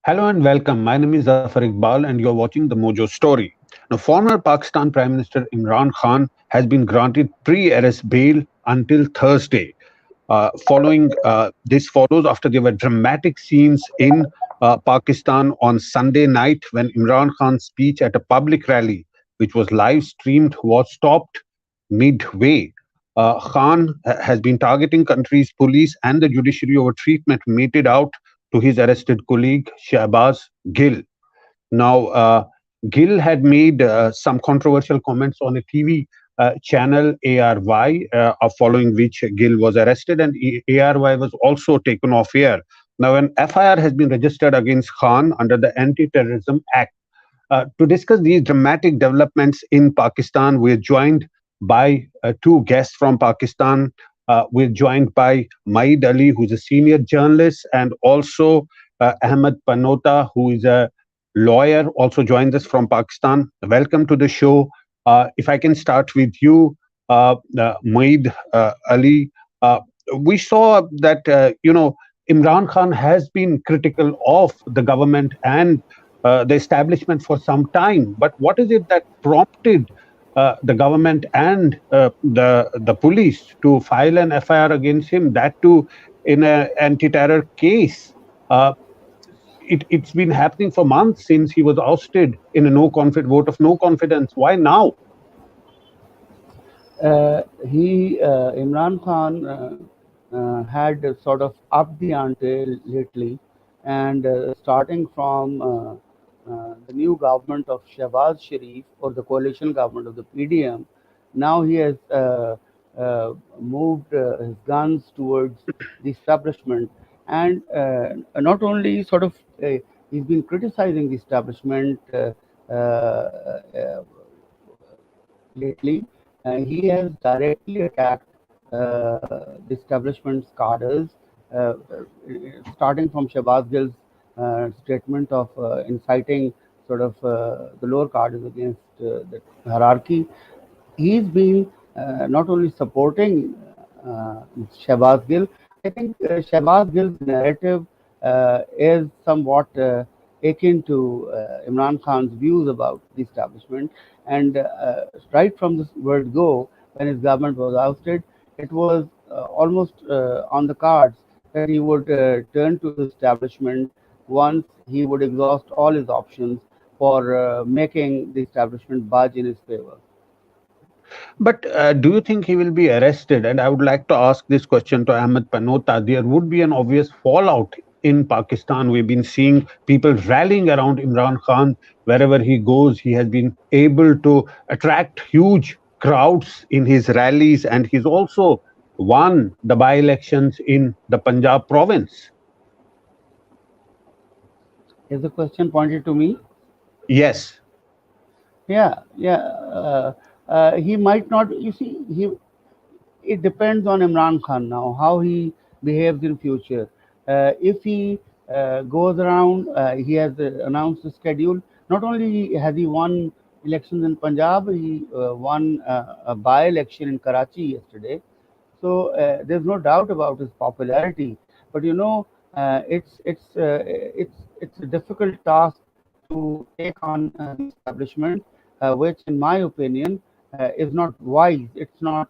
Hello and welcome. My name is Zaffar Iqbal, and you're watching the Mojo Story. Now, former Pakistan Prime Minister Imran Khan has been granted pre-arrest bail until Thursday. Following this follows after there were dramatic scenes in Pakistan on Sunday night when Imran Khan's speech at a public rally, which was live streamed, was stopped midway. Khan has been targeting country's police and the judiciary over treatment meted out to his arrested colleague Shahbaz Gill. Now, Gill had made some controversial comments on a TV channel ARY, following which Gill was arrested, and ARY was also taken off air. Now, an FIR has been registered against Khan under the Anti-Terrorism Act. To discuss these dramatic developments in Pakistan, we're joined by two guests from Pakistan. We're joined by Maid Ali, who's a senior journalist, and also Ahmad Panota, who is a lawyer, also joins us from Pakistan. Welcome to the show. If I can start with you, Maid Ali. We saw that, Imran Khan has been critical of the government and the establishment for some time. But what is it that prompted the government and the police to file an FIR against him? That too in an anti-terror case. It's been happening for months since he was ousted in a vote of no confidence. Why now? Imran Khan had sort of upped the ante lately, and starting from the new government of Shahbaz Sharif, or the coalition government of the PDM, now he has moved his guns towards the establishment, and not only he's been criticizing the establishment lately. He has directly attacked the establishment's cadres, uh, starting from Shahbaz Gill's statement of inciting the lower cadres against the hierarchy. He's been not only supporting Shahbaz Gill. I think Shahbaz Gill's narrative is somewhat akin to Imran Khan's views about the establishment. And right from the word go, when his government was ousted, it was almost on the cards that he would turn to the establishment once he would exhaust all his options for making the establishment budge in his favor. But do you think he will be arrested? And I would like to ask this question to Ahmed Panota. There would be an obvious fallout in Pakistan. We've been seeing people rallying around Imran Khan wherever he goes. He has been able to attract huge crowds in his rallies, and he's also won the by elections in the Punjab province. Is the question pointed to me? Yes. Yeah. He might not. You see, he it depends on Imran Khan now how he behaves in future. If he goes around, he has announced the schedule. Not only has he won elections in Punjab, he won a by-election in Karachi yesterday. So there's no doubt about his popularity. But it's a difficult task to take on the establishment, which, in my opinion, is not wise. It's not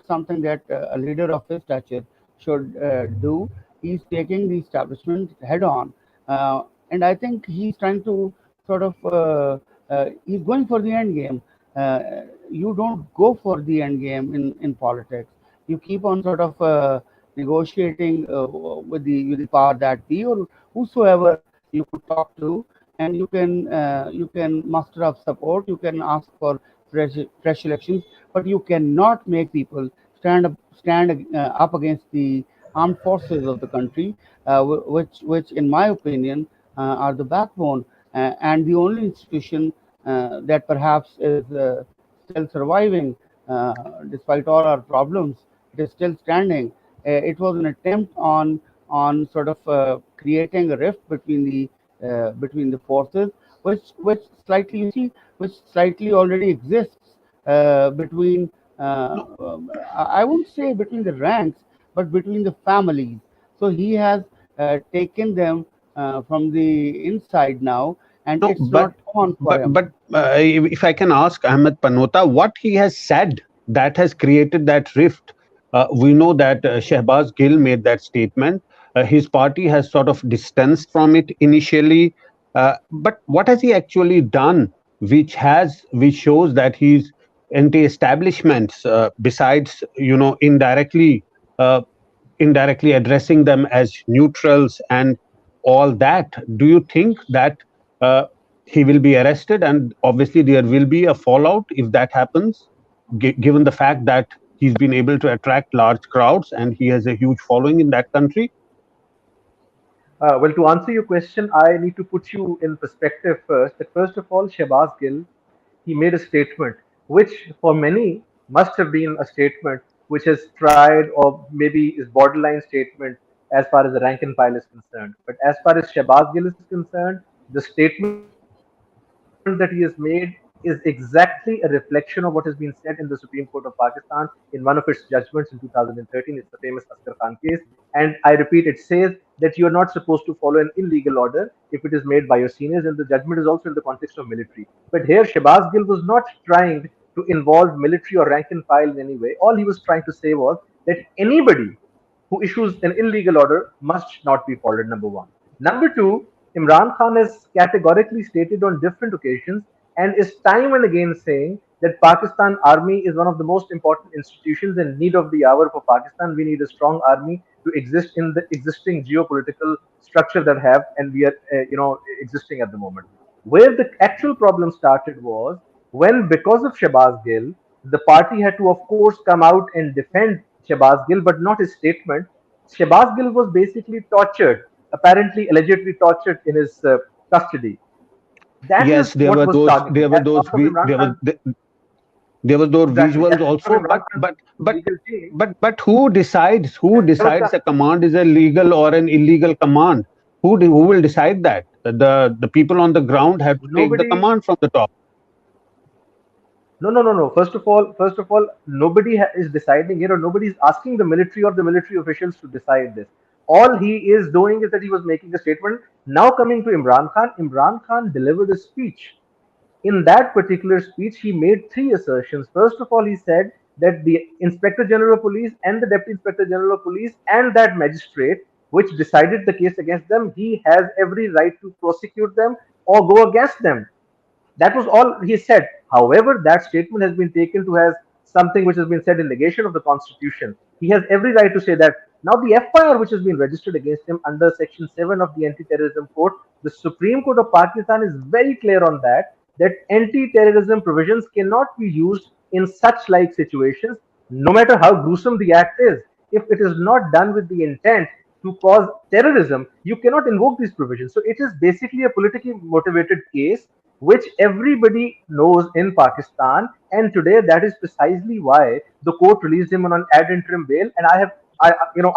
something that a leader of his stature should do. He's taking the establishment head on, and I think he's trying to he's going for the end game. You don't go for the end game in politics. You keep on negotiating with the power that be, or whosoever you could talk to, and you can muster up support. You can ask for fresh elections, but you cannot make people stand up against the armed forces of the country, which in my opinion are the backbone and the only institution that perhaps is still surviving despite all our problems. It is still standing. It was an attempt on creating a rift between the forces, which slightly you see, which slightly already exists between. I won't say between the ranks, but between the families. So he has taken them from the inside now, and No, it's not on for him. if I can ask Ahmed Panota, what he has said that has created that rift. We know that Shehbaz Gill made that statement. His party has sort of distanced from it initially, but what has he actually done, which shows that he's anti-establishments, besides uh, indirectly addressing them as neutrals and all that? Do you think that uh, he will be arrested, and obviously there will be a fallout if that happens, given the fact that he's been able to attract large crowds and he has a huge following in that country? Well, to answer your question, I need to put you in perspective first. That first of all, Shehbaz Gill, he made a statement which, for many, must have been a statement which is tried or maybe is borderline statement as far as the rank and file is concerned. But as far as Shehbaz Gill is concerned, the statement that he has made is exactly a reflection of what has been said in the Supreme Court of Pakistan in one of its judgments in 2013. It's the famous Askar Khan case. And I repeat, it says that you are not supposed to follow an illegal order if it is made by your seniors, and the judgment is also in the context of military. But here, Shehbaz Gill was not trying to involve military or rank and file in any way. All he was trying to say was that anybody who issues an illegal order must not be followed, number one. Number two, Imran Khan has categorically stated on different occasions and is time and again saying that Pakistan army is one of the most important institutions and need of the hour for Pakistan. We need a strong army to exist in the existing geopolitical structure that have and we are existing at the moment. Where the actual problem started was when, because of Shehbaz Gill, the party had to, of course, come out and defend Shehbaz Gill, but not his statement. Shehbaz Gill was basically tortured, apparently allegedly tortured in his custody. That is Yes, there what were was those targeted as part of Imran Khan. there was those Exactly, visuals as part of also, Imran Khan's but legal team. who There was decides a command is a legal or an illegal command? Who will decide that? The people on the ground have to take the nobody. command from the top. No, no, no, no. First of all, nobody is deciding it, or nobody is asking the military or the military officials to decide this. All he is doing is that he was making a statement. Now coming to Imran Khan delivered a speech. In that particular speech, he made three assertions. First of all, he said that the Inspector General of Police and the Deputy Inspector General of Police and that magistrate which decided the case against them, he has every right to prosecute them or go against them. That was all he said. However, that statement has been taken to as something which has been said in negation of the Constitution. He has every right to say that. Now, the FIR which has been registered against him under Section 7 of the Anti-Terrorism Code, the Supreme Court of Pakistan is very clear on that anti-terrorism provisions cannot be used in such like situations, no matter how gruesome the act is. If it is not done with the intent to cause terrorism, you cannot invoke these provisions. So it is basically a politically motivated case which everybody knows in Pakistan. And today, that is precisely why the court released him on an ad interim bail. And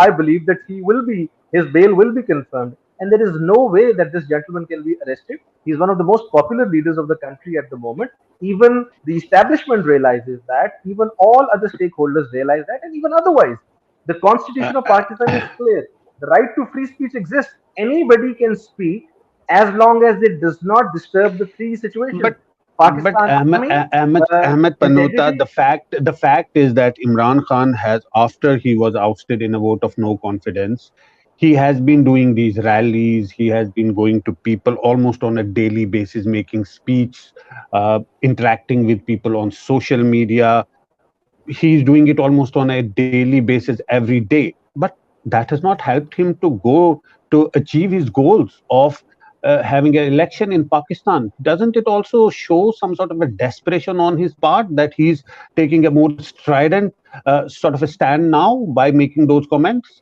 I believe that his bail will be confirmed. And there is no way that this gentleman can be arrested. He's one of the most popular leaders of the country at the moment. Even the establishment realizes that. Even all other stakeholders realize that. And even otherwise, the Uh, Constitution of Pakistan is clear. The right to free speech exists. Anybody can speak as long as it does not disturb the three situations: but Pakistan Army, Ahmed Panota, integrity. the fact is that Imran Khan has, after he was ousted in a vote of no confidence, he has been doing these rallies. He has been going to people almost on a daily basis, making speech, interacting with people on social media. He's doing it almost on a daily basis every day, but that has not helped him to go to achieve his goals of having an election in Pakistan. Doesn't it also show some sort of a desperation on his part that he's taking a more strident sort of a stand now by making those comments?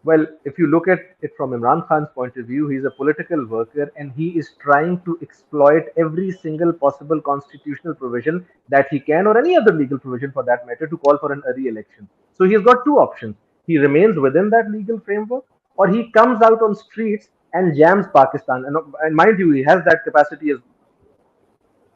Well, if you look at it from Imran Khan's point of view, he's a political worker and he is trying to exploit every single possible constitutional provision that he can, or any other legal provision for that matter, to call for an early election. So he has got two options. He remains within that legal framework, or he comes out on streets and jams Pakistan. And mind you, he has that capacity as well.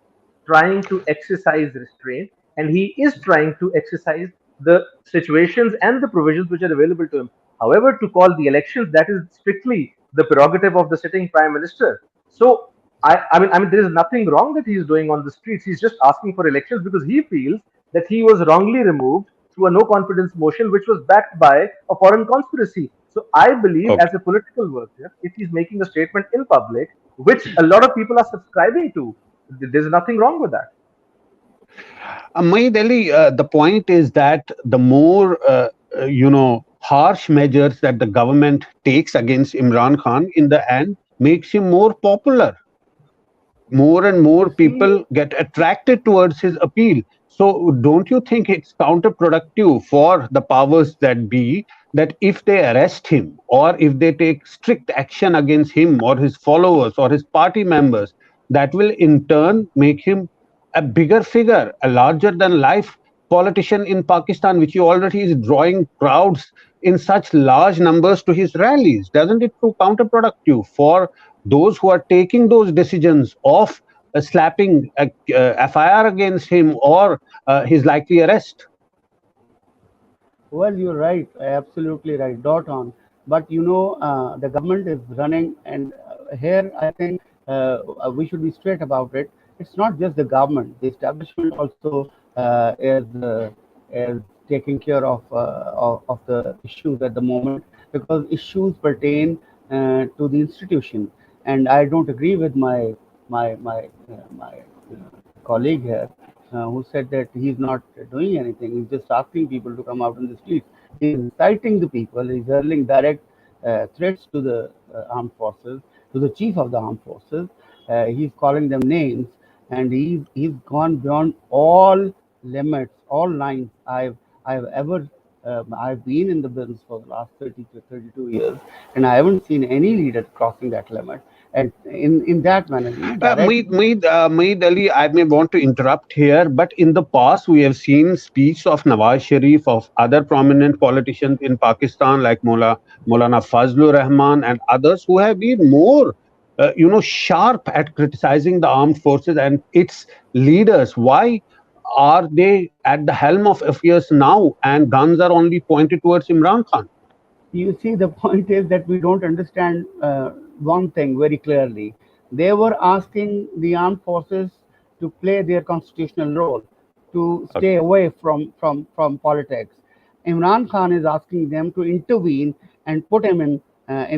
He is trying to exercise restraint, and he is trying to exercise the situations and the provisions which are available to him. However, to call the elections, that is strictly the prerogative of the sitting prime minister. So I mean, there is nothing wrong that he is doing on the streets. He's just asking for elections because he feels that he was wrongly removed through a no confidence motion, which was backed by a foreign conspiracy. So I believe, Okay. as a political worker, if he's making a statement in public, which a lot of people are subscribing to, there's nothing wrong with that. Maid Ali, the point is that the more harsh measures that the government takes against Imran Khan, in the end, makes him more popular. More and You more see, people get attracted towards his appeal. So, don't you think it's counterproductive for the powers that be that if they arrest him or if they take strict action against him or his followers or his party members, that will in turn make him a bigger figure, a larger than life politician in Pakistan, which he already is drawing crowds in such large numbers to his rallies? Doesn't it prove counterproductive for those who are taking those decisions of slapping a FIR against him or his likely arrest? Well, you're right, absolutely right, dot on. But the government is running, and here I think we should be straight about it. It's not just the government; the establishment also is taking care of the issues at the moment, because issues pertain to the institution. And I don't agree with my colleague here, who said that he's not doing anything. He's just asking people to come out in the streets. He's inciting the people. He's hurling direct threats to the armed forces, to the chief of the armed forces. He's calling them names, and he's gone beyond all limits, all lines I've ever. I've been in the business for the last 30 to 32 years, and I haven't seen any leader crossing that limit. And in that manner, directly. Maid Ali, I may want to interrupt here, but in the past we have seen speech of Nawaz Sharif, of other prominent politicians in Pakistan like Maulana Fazlur Rahman and others who have been more, sharp at criticizing the armed forces and its leaders. Why are they at the helm of affairs now and guns are only pointed towards Imran Khan? You see, the point is that we don't understand one thing very clearly. They were asking the armed forces to play their constitutional role, to stay away from politics. Imran Khan is asking them to intervene and put him in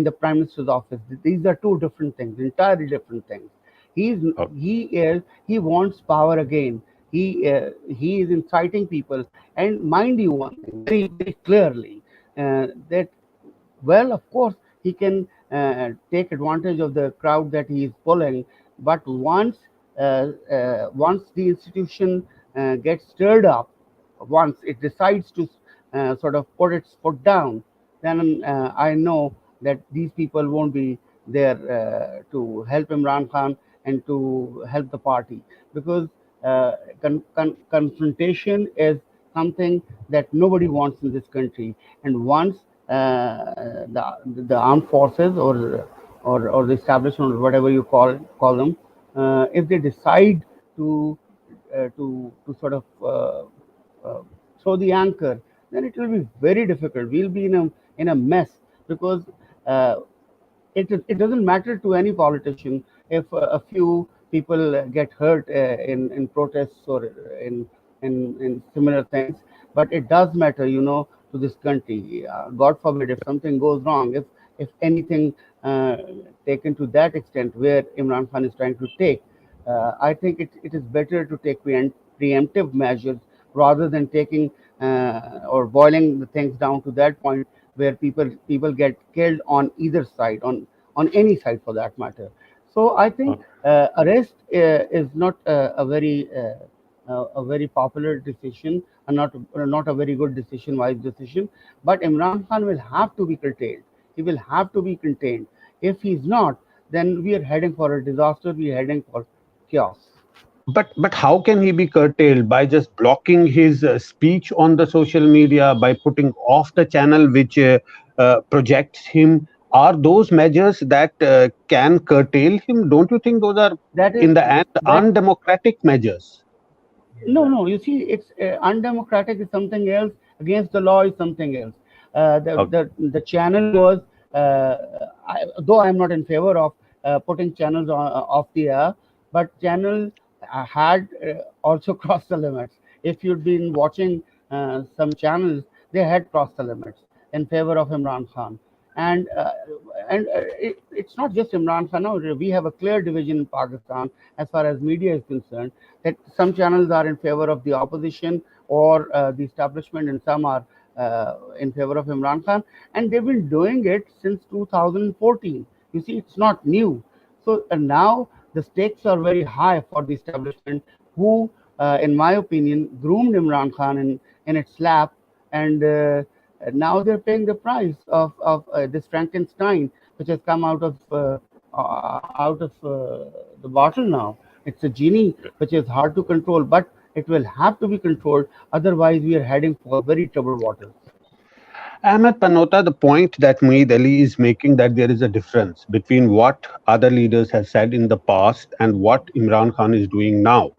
the prime minister's office. These are two different things, entirely different things. He's he wants power again. He is inciting people. And mind you one thing very very clearly, that, well, of course, he can take advantage of the crowd that he is pulling, but once the institution gets stirred up, once it decides to sort of put its foot down, then I know that these people won't be there to help Imran Khan and to help the party, because confrontation is something that nobody wants in this country. And once the armed forces, or the establishment, or whatever you call them, if they decide to to sort of throw the anchor, then it will be very difficult. We'll be in a mess, because uh, it doesn't matter to any politician if a few people get hurt in protests or in similar things, but it does matter, to this country. God forbid if something goes wrong, if anything taken to that extent where Imran Khan is trying to take. I think it is better to take preemptive measures rather than taking or boiling the things down to that point where people get killed on either side, on any side for that matter. So I think arrest is not a very popular decision, and not a very good decision, wise decision. But Imran Khan will have to be curtailed. He will have to be contained. If he's not, then we are heading for a disaster. We are heading for chaos. But how can he be curtailed? By just blocking his speech on the social media, by putting off the channel which projects him? Are those measures that can curtail him? Don't you think those are That is in the end that undemocratic measures? No, no. You see, it's undemocratic is something else. Against the law is something else. The channel was, though I am not in favor of putting channels off the air, but channel had also crossed the limits. If you'd been watching some channels, they had crossed the limits in favor of Imran Khan. And it's not just Imran Khan. Now we have a clear division in Pakistan as far as media is concerned, that some channels are in favor of the opposition or the establishment, and some are in favor of Imran Khan, and they've been doing it since 2014. You see, it's not new. So now the stakes are very high for the establishment, who, in my opinion, groomed Imran Khan in its lap, and now they're paying the price of this Frankenstein, which has come out of the bottle now. It's a genie which is hard to control, but it will have to be controlled. Otherwise, we are heading for very troubled waters. Ahmad Panota, the point that Moeed Ali is making, that there is a difference between what other leaders have said in the past and what Imran Khan is doing now.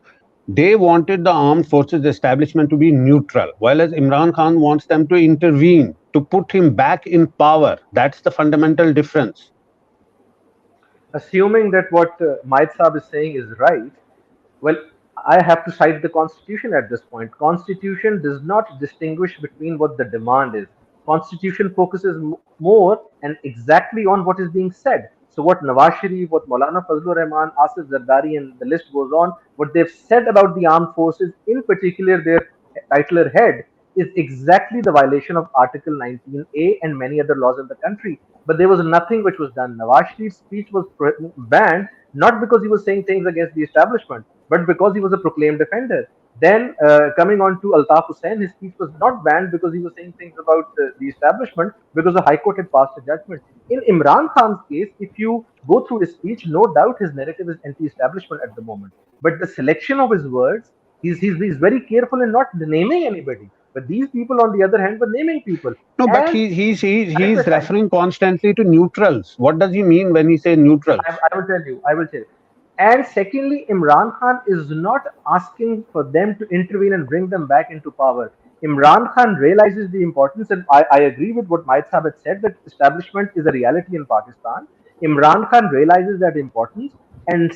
They wanted the armed forces establishment to be neutral, while as Imran Khan wants them to intervene, to put him back in power. That's the fundamental difference. Assuming that what Maid Saab is saying is right, well, I have to cite the Constitution at this point. Constitution does not distinguish between what the demand is. Constitution focuses more and exactly on what is being said. So what Nawaz Sharif, what Maulana Fazlur Rahman, Asif Zardari, and the list goes on, what they've said about the armed forces, in particular their titular head, is exactly the violation of Article 19A and many other laws of the country. But there was nothing which was done. Nawaz Sharif's speech was banned not because he was saying things against the establishment, but because he was a proclaimed defender. Then, coming on to Altaf Hussain, his speech was not banned because he was saying things about the establishment, because the High Court had passed a judgment. In Imran Khan's case, if you go through his speech, no doubt his narrative is anti-establishment at the moment. But the selection of his words, he's very careful in not naming anybody. But these people, on the other hand, were naming people. No, but he's referring constantly to neutrals. What does he mean when he says neutrals? I will tell you. And secondly, Imran Khan is not asking for them to intervene and bring them back into power. Imran Khan realizes the importance, and I agree with what Maid Saab had said, that establishment is a reality in Pakistan. Imran Khan realizes that importance, and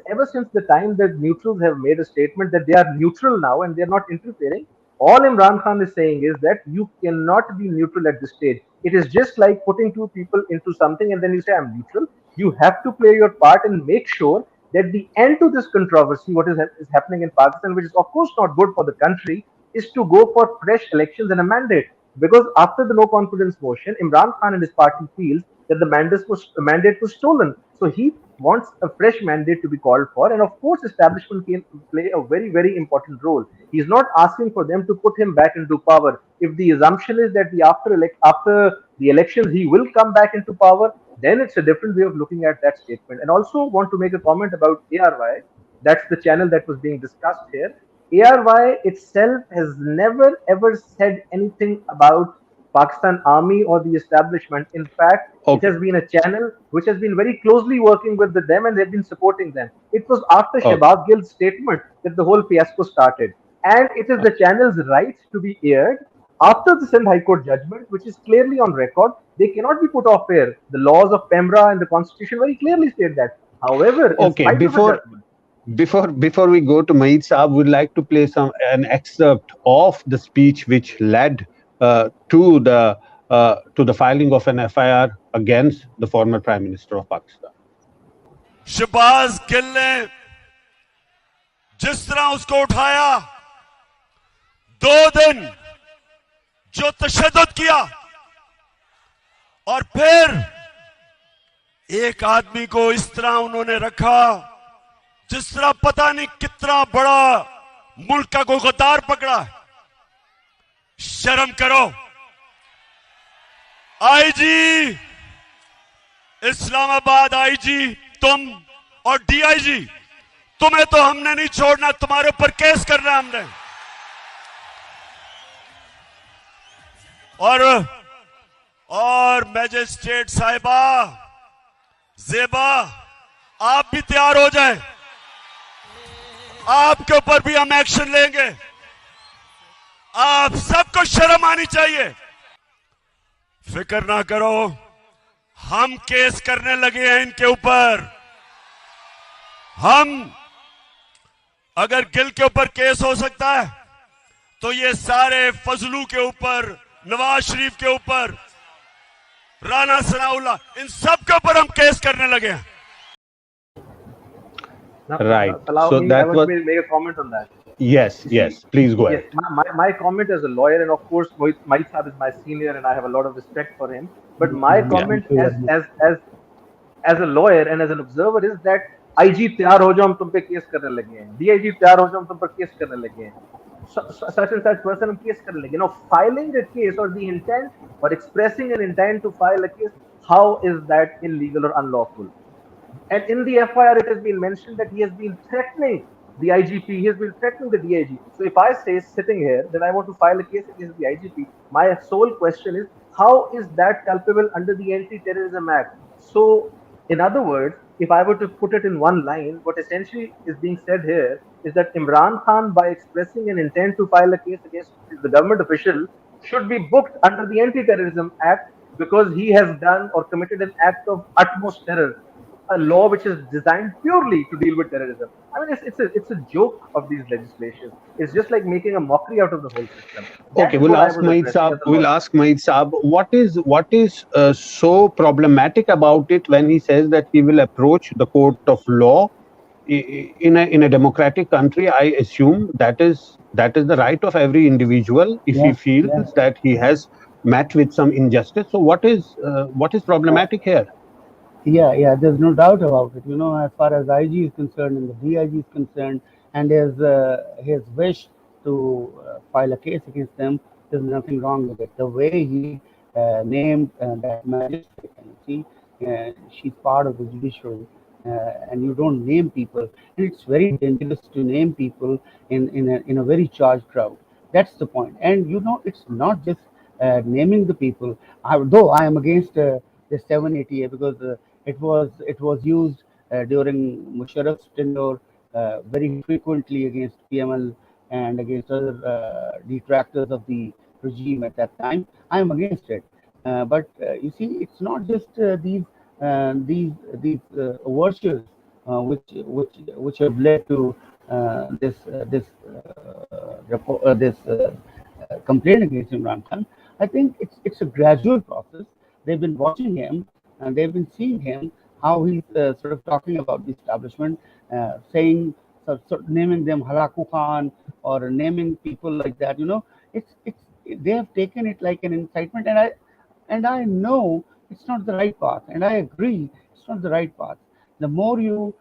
ever since the time that neutrals have made a statement that they are neutral now and they are not interfering, all Imran Khan is saying is that you cannot be neutral at this stage. It is just like putting two people into something and then you say, I'm neutral. You have to play your part and make sure that the end to this controversy, what is happening in Pakistan, which is of course not good for the country, is to go for fresh elections and a mandate. Because after the no confidence motion, Imran Khan and his party feels that the mandate was stolen. So he wants a fresh mandate to be called for, and of course establishment can play a very, very important role. He's not asking for them to put him back into power. If the assumption is that after the elections he will come back into power, then it's a different way of looking at that statement. And also want to make a comment about ARY. That's the channel that was being discussed here. ARY itself has never ever said anything about Pakistan Army or the establishment. In fact, It has been a channel which has been very closely working with them, and they've been supporting them. It was after Shehbaz Gill's statement that the whole fiasco started. And it is the channel's right to be aired after the Sindh High Court judgment, which is clearly on record. They cannot be put off air. The laws of PEMRA and the Constitution very clearly state that. However, before we go to Maid Saab, we'd like to play an excerpt of the speech which led to the filing of an FIR against the former Prime Minister of Pakistan. Shahbaz Gill ने जिस तरह उसको उठाया, 2 दिन जो तशद्दुद किया, और फिर एक आदमी को इस तरह उन्होंने रखा जिस तरह पता नहीं कितना बड़ा मुल्क का कोई गद्दार पकड़ा है। शर्म करो। आईजी, इस्लामाबाद आईजी, तुम और डीआईजी, तुम्हें तो हमने नहीं छोड़ना, तुम्हारे ऊपर केस करना हमने। और मैजिस्ट्रेट साहिबा जेबा, आप भी तैयार हो जाएं, आपके ऊपर भी हम एक्शन लेंगे। आप सबको शर्म आनी चाहिए। फिक्र ना करो, हम केस करने लगे हैं इनके ऊपर। हम अगर गिल के ऊपर केस हो सकता है तो ये सारे फजलू के ऊपर, नवाज शरीफ के ऊपर, राना सनाउल्लाह, इन सब के ऊपर हम केस करने लगे हैं। Right. Allow So me, I that want was, to make a comment on that. yes, yes. Please go Yes, ahead. my comment as a lawyer, and of course, Mohit Saab is my senior, and I have a lot of respect for him. But my Yeah. comment as a lawyer and as an observer is that IG तैयार हो जाओ हम तुम पे case करने लगे हैं, DIG तैयार हो जाओ हम तुम पर केस करने लगे हैं, such and such person हम केस करने लगे हैं. Now filing a case or the intent or expressing an intent to file a case, how is that illegal or unlawful? And in the FIR, it has been mentioned that he has been threatening the IGP, he has been threatening the DIG. So if I say sitting here that I want to file a case against the IGP, my sole question is, how is that culpable under the Anti-Terrorism Act? So, in other words, if I were to put it in one line, what essentially is being said here is that Imran Khan, by expressing an intent to file a case against the government official, should be booked under the Anti-Terrorism Act because he has done or committed an act of utmost terror, a law which is designed purely to deal with terrorism. I mean, it's a joke of these legislations. It's just like making a mockery out of the whole system. Okay, we'll ask Maid Saab. We'll ask Maid Saab. What is so problematic about it when he says that he will approach the court of law in a democratic country? I assume that is the right of every individual if he feels that he has met with some injustice. So what is problematic here? Yeah, there's no doubt about it. As far as IG is concerned and the DIG is concerned, and his wish to file a case against them, there's nothing wrong with it. The way he named that magistrate, and you see, she's part of the judiciary, and you don't name people, and it's very dangerous to name people in a very charged crowd. That's the point. And it's not just naming the people. Though I am against the 780A because it was used during Musharraf's tenure very frequently against PML and against other detractors of the regime at that time. I am against it. But you see, it's not just these virtues which have led to this complaint against Imran Khan. I think it's a gradual process. They've been watching him and they've been seeing him how he's sort of talking about the establishment, saying, naming them Halaku Khan or naming people like that. It's they have taken it like an incitement, and I know it's not the right path, and I agree it's not the right path. The more you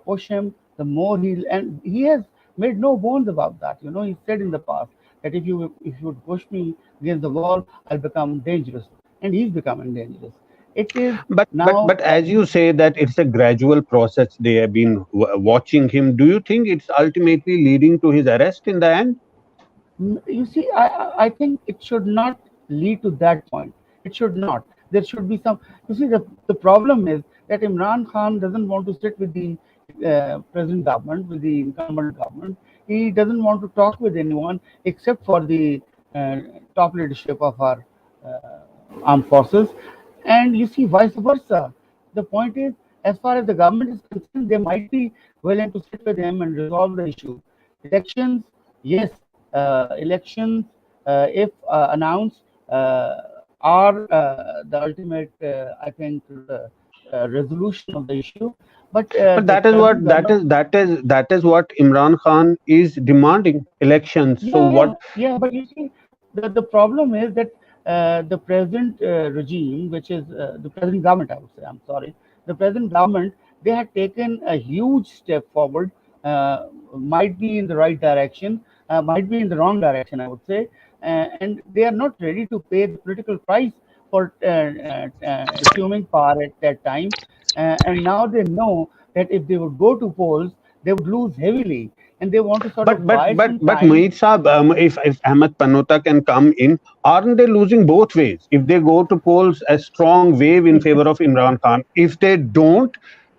push him, the more he has made no bones about that. He said in the past that if you would push me against the wall, I'll become dangerous, and he's becoming dangerous. It is now. But as you say that it's a gradual process, they have been watching him. Do you think it's ultimately leading to his arrest in the end? You see, I think it should not lead to that point. It should not. There should be some. You see, the problem is that Imran Khan doesn't want to sit with the present government, with the incumbent government. He doesn't want to talk with anyone except for the top leadership of our armed forces. And you see, vice versa. The point is, as far as the government is concerned, they might be willing to sit with him and resolve the issue. Elections, yes, elections, if announced, are the ultimate, I think, resolution of the issue. But that is what Imran Khan is demanding, elections. Yeah, so what? Yeah, but you see, the problem is that the present regime, which is the present government, I would say, I'm sorry, the present government, they had taken a huge step forward, might be in the right direction, might be in the wrong direction, I would say, and they are not ready to pay the political price for assuming power at that time. And now they know that if they would go to polls, they would lose heavily, and they want to sort of buy some time. Mohit Saab, if Ahmad Panota can come in, aren't they losing both ways? If they go to polls, a strong wave in favor of Imran Khan. If they don't,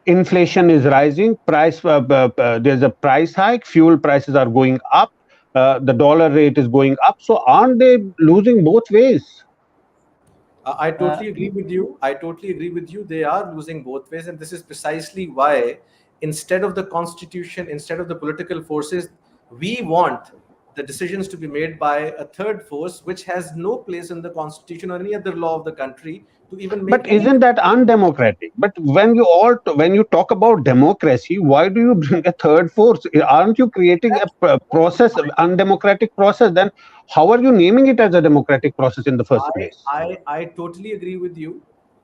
inflation is rising. There's a price hike. Fuel prices are going up. The dollar rate is going up. So aren't they losing both ways? I totally agree with you. I totally agree with you. They are losing both ways, and this is precisely why, instead of the constitution, instead of the political forces, we want the decisions to be made by a third force, which has no place in the constitution or any other law of the country to even make But any. isn't that undemocratic? But when you talk about democracy, why do you bring a third force? Aren't you creating a process, undemocratic process? Then how are you naming it as a democratic process in the first place? I totally agree with you.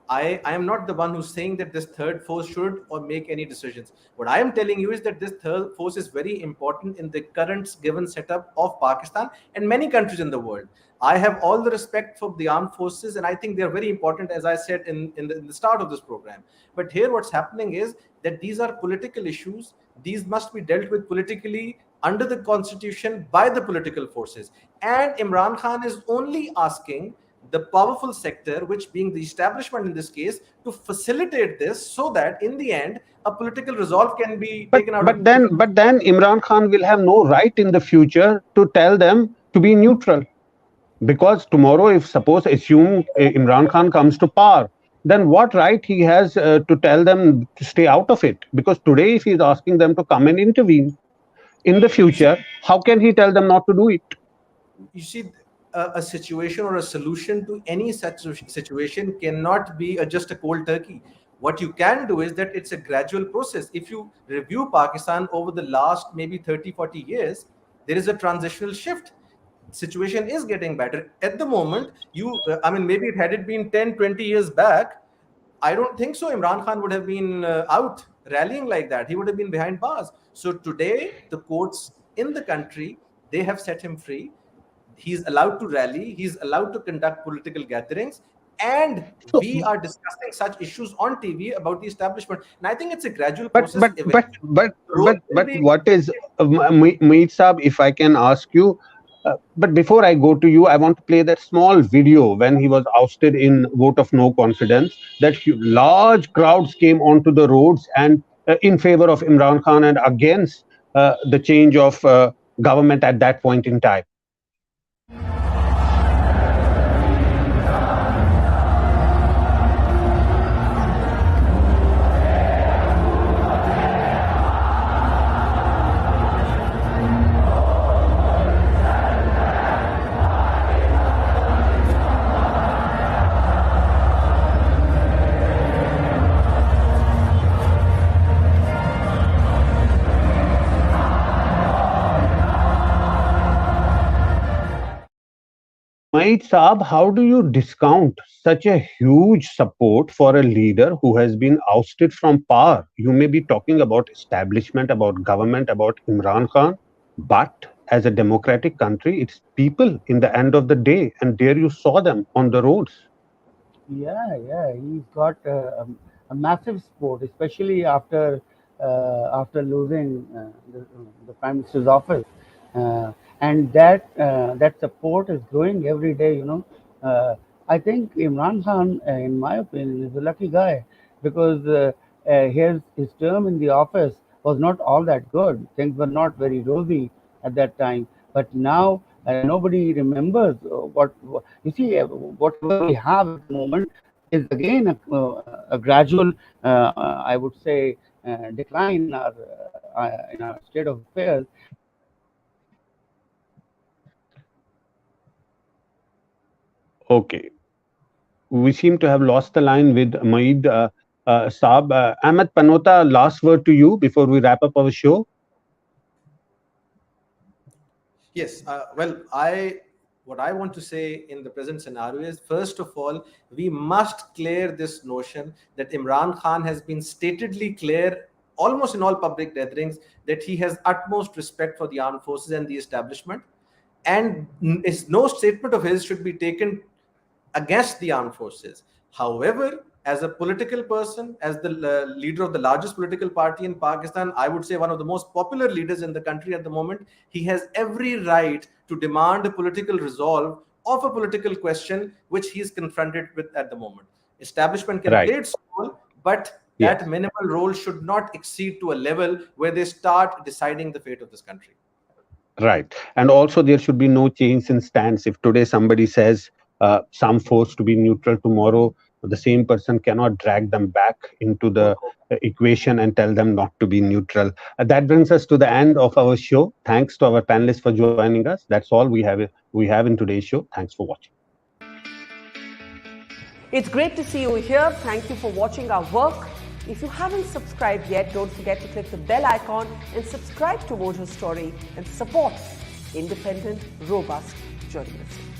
I am not the one who's saying that this third force should or make any decisions. What I am telling you is that this third force is very important in the current given setup of Pakistan and many countries in the world. I have all the respect for the armed forces, and I think they are very important, as I said in the start of this program. But here, what's happening is that these are political issues. These must be dealt with politically under the constitution by the political forces. And Imran Khan is only asking the powerful sector, which being the establishment in this case, to facilitate this so that in the end a political resolve can be taken out of it. But then Imran Khan will have no right in the future to tell them to be neutral, because tomorrow, if suppose assume Imran Khan comes to power, then what right he has to tell them to stay out of it? Because today, if he is asking them to come and intervene, in the future, how can he tell them not to do it? You see, a situation or a solution to any such situation cannot be just a cold turkey. What you can do is that it's a gradual process. If you review Pakistan over the last maybe 30, 40 years, there is a transitional shift. Situation is getting better. At the moment, I mean, maybe it had it been 10, 20 years back, I don't think so. Imran Khan would have been out rallying like that. He would have been behind bars. So today, the courts in the country, they have set him free. He's allowed to rally. He's allowed to conduct political gatherings. And So, we are discussing such issues on TV about the establishment. And I think it's a gradual but process. but but but Role will but be. what is Meet Saab, if I can ask you? But before I go to you, I want to play that small video when he was ousted in vote of no confidence. That large crowds came onto the roads and in favor of Imran Khan and against the change of government at that point in time. Maid Saab, how do you discount such a huge support for a leader who has been ousted from power? You may be talking about establishment, about government, about Imran Khan, but as a democratic country, it's people in the end of the day, and there you saw them on the roads. Yeah, he's got a massive support, especially after losing the prime minister's office, and that support is growing every day. I think Imran Khan, in my opinion, is a lucky guy because his term in the office was not all that good. Things were not very rosy at that time, but now nobody remembers what you see. Whatever we have at the moment is again a gradual, I would say, decline in our state of affairs. Okay, we seem to have lost the line with Maid Saab. Ahmad Panota, last word to you before we wrap up our show. Yes. What I want to say in the present scenario is, first of all, we must clear this notion that Imran Khan has been statedly clear almost in all public gatherings that he has utmost respect for the armed forces and the establishment, and no statement of his should be taken against the armed forces. However, as a political person, as the leader of the largest political party in Pakistan, I would say one of the most popular leaders in the country at the moment, he has every right to demand a political resolve of a political question which he is confronted with at the moment. Establishment can Right. play its role, but Yes. that minimal role should not exceed to a level where they start deciding the fate of this country. Right. And also, there should be no change in stance. If today somebody says some force to be neutral tomorrow, the same person cannot drag them back into the equation and tell them not to be neutral. That brings us to the end of our show. Thanks to our panelists for joining us. That's all we have in today's show. Thanks for watching. It's great to see you here. Thank you for watching our work. If you haven't subscribed yet, don't forget to click the bell icon and subscribe to Mojo Story and support independent, robust journalism.